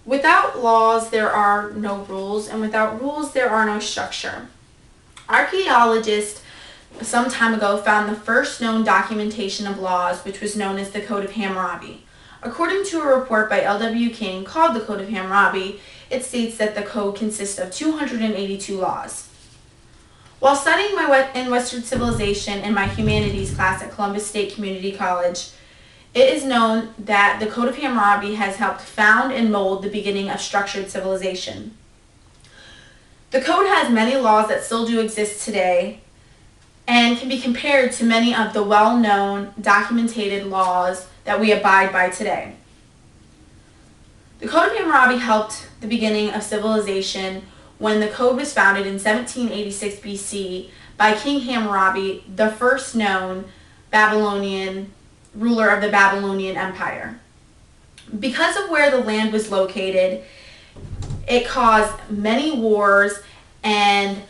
Without laws, there are no rules, and without rules, there are no structure. Archaeologists some time ago found the first known documentation of laws, which was known as the Code of Hammurabi. According to a report by L.W. King called the Code of Hammurabi, it states that the code consists of 282 laws. While studying in Western civilization in my humanities class at Columbus State Community College, it is known that the Code of Hammurabi has helped found and mold the beginning of structured civilization. The code has many laws that still do exist today and can be compared to many of the well-known documented laws that we abide by today. The Code of Hammurabi helped the beginning of civilization when the code was founded in 1786 BC by King Hammurabi, the first known Babylonian ruler of the Babylonian Empire. Because of where the land was located, it caused many wars and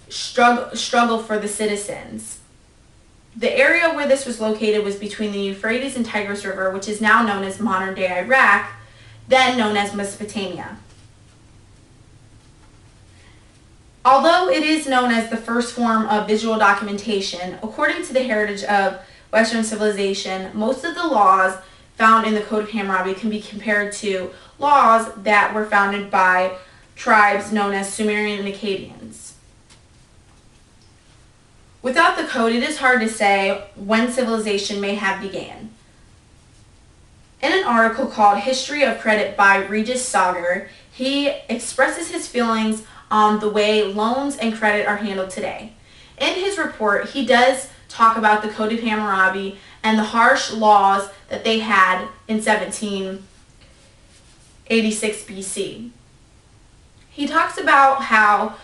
struggle for the citizens. The area where this was located was between the Euphrates and Tigris River, which is now known as modern-day Iraq, then known as Mesopotamia. Although it is known as the first form of visual documentation, according to the heritage of Western civilization, most of the laws found in the Code of Hammurabi can be compared to laws that were founded by tribes known as Sumerian and Akkadians. Without the code, it is hard to say when civilization may have began. In an article called History of Credit by Regis Sager, he expresses his feelings on the way loans and credit are handled today. In his report, he does talk about the Code of Hammurabi and the harsh laws that they had in 1786 BC. He talks about how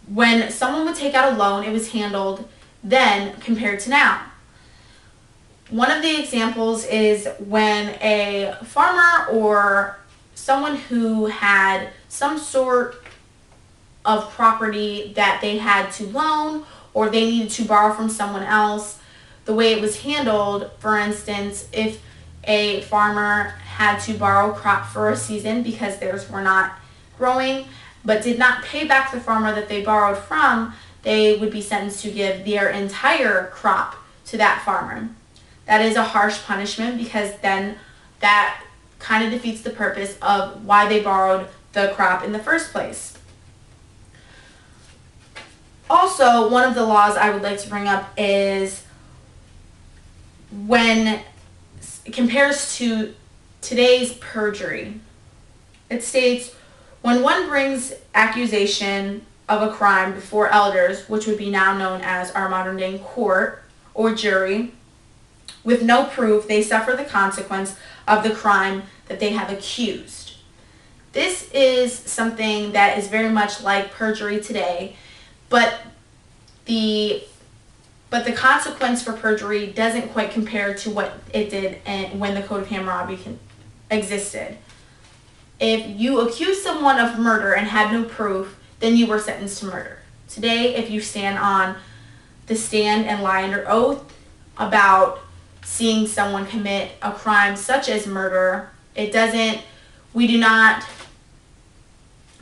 when someone would take out a loan, it was handled then compared to now. One of the examples is when a farmer or someone who had some sort of property that they had to loan or they needed to borrow from someone else, the way it was handled, for instance, if a farmer had to borrow crop for a season because theirs were not growing but did not pay back the farmer that they borrowed from, they would be sentenced to give their entire crop to that farmer. That is a harsh punishment because then that kind of defeats the purpose of why they borrowed the crop in the first place. Also, one of the laws I would like to bring up is when it compares to today's perjury. It states, when one brings accusation of a crime before elders, which would be now known as our modern-day court or jury, with no proof, they suffer the consequence of the crime that they have accused. This is something that is very much like perjury today, but the consequence for perjury doesn't quite compare to what it did when the Code of Hammurabi existed. If you accuse someone of murder and had no proof, then you were sentenced to murder. Today, if you stand on the stand and lie under oath about seeing someone commit a crime such as murder, we do not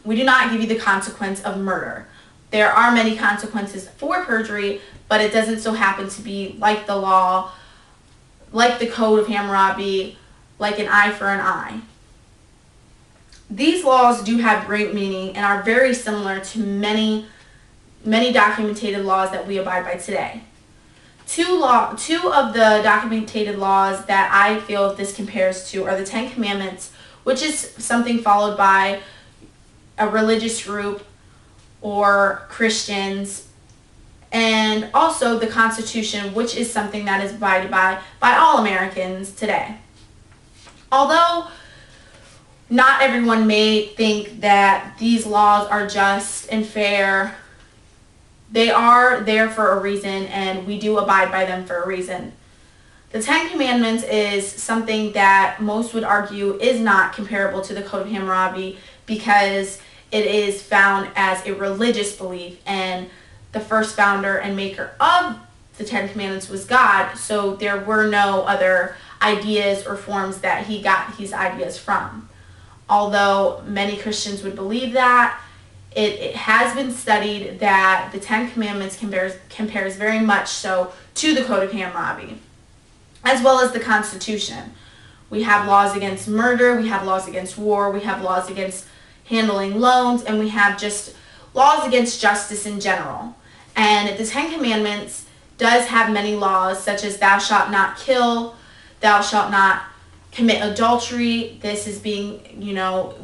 give you the consequence of murder. There are many consequences for perjury, but it doesn't so happen to be like the law, like the Code of Hammurabi, like an eye for an eye. These laws do have great meaning and are very similar to many documented laws that we abide by today. Two of the documented laws that I feel this compares to are the Ten Commandments, which is something followed by a religious group or Christians, and also the Constitution, which is something that is abided by all Americans today. Although not everyone may think that these laws are just and fair, they are there for a reason, and we do abide by them for a reason. The Ten Commandments is something that most would argue is not comparable to the Code of Hammurabi because it is found as a religious belief, and the first founder and maker of the Ten Commandments was God, so there were no other ideas or forms that he got his ideas from. although many Christians would believe that, it has been studied that the Ten Commandments compares very much so to the Code of Hammurabi, as well as the Constitution. We have laws against murder, we have laws against war, we have laws against handling loans, and we have just laws against justice in general. And the Ten Commandments does have many laws, such as thou shalt not kill, thou shalt not commit adultery. This is being,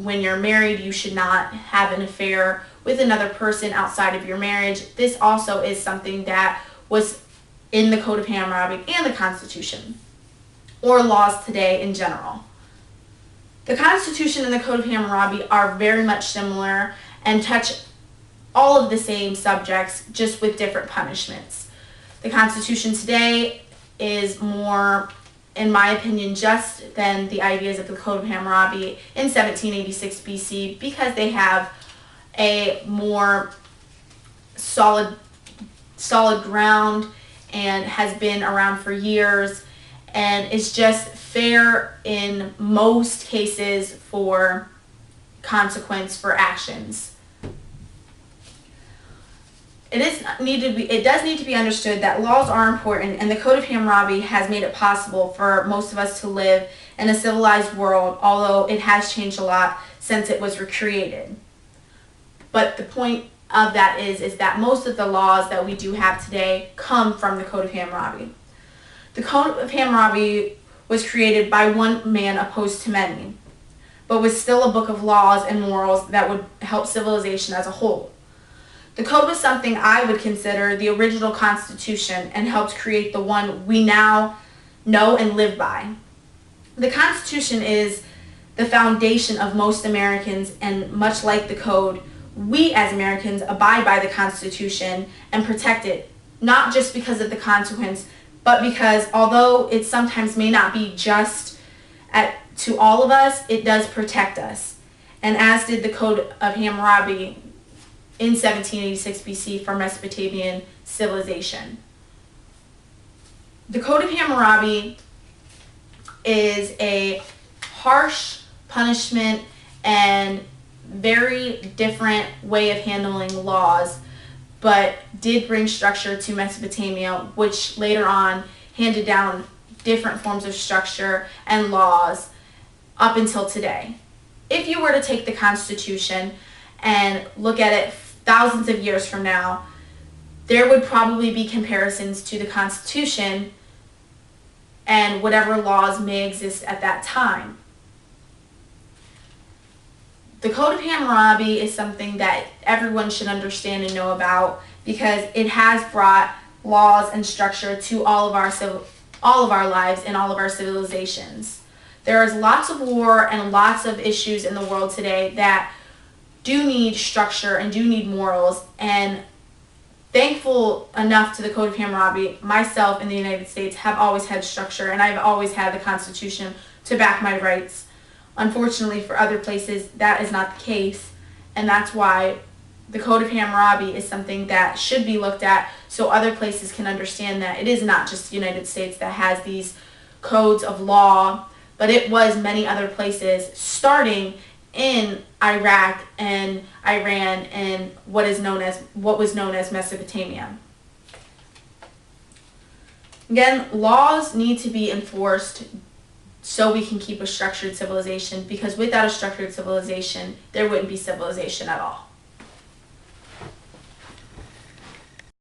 when you're married, you should not have an affair with another person outside of your marriage. This also is something that was in the Code of Hammurabi and the Constitution, or laws today in general. The Constitution and the Code of Hammurabi are very much similar and touch all of the same subjects, just with different punishments. The Constitution today is more, in my opinion, just than the ideas of the Code of Hammurabi in 1786 BC, because they have a more solid ground and has been around for years, and is just fair in most cases for consequence for actions. It does need to be understood that laws are important, and the Code of Hammurabi has made it possible for most of us to live in a civilized world, although it has changed a lot since it was recreated. But the point of that is that most of the laws that we do have today come from the Code of Hammurabi. The Code of Hammurabi was created by one man opposed to many, but was still a book of laws and morals that would help civilization as a whole. The Code was something I would consider the original Constitution, and helped create the one we now know and live by. The Constitution is the foundation of most Americans, and much like the Code, we as Americans abide by the Constitution and protect it, not just because of the consequence, but because although it sometimes may not be just to all of us, it does protect us. And as did the Code of Hammurabi in 1786 BC for Mesopotamian civilization. The Code of Hammurabi is a harsh punishment and very different way of handling laws, but did bring structure to Mesopotamia, which later on handed down different forms of structure and laws up until today. If you were to take the Constitution and look at it thousands of years from now, there would probably be comparisons to the Constitution and whatever laws may exist at that time. The Code of Hammurabi is something that everyone should understand and know about, because it has brought laws and structure to all of our lives and all of our civilizations. There is lots of war and lots of issues in the world today that do need structure and do need morals, and thankful enough to the Code of Hammurabi, myself in the United States have always had structure, and I've always had the Constitution to back my rights. Unfortunately, for other places, that is not the case, and that's why the Code of Hammurabi is something that should be looked at, so other places can understand that it is not just the United States that has these codes of law, but it was many other places, starting in Iraq and Iran and what was known as Mesopotamia. Again, laws need to be enforced so we can keep a structured civilization, because without a structured civilization, there wouldn't be civilization at all.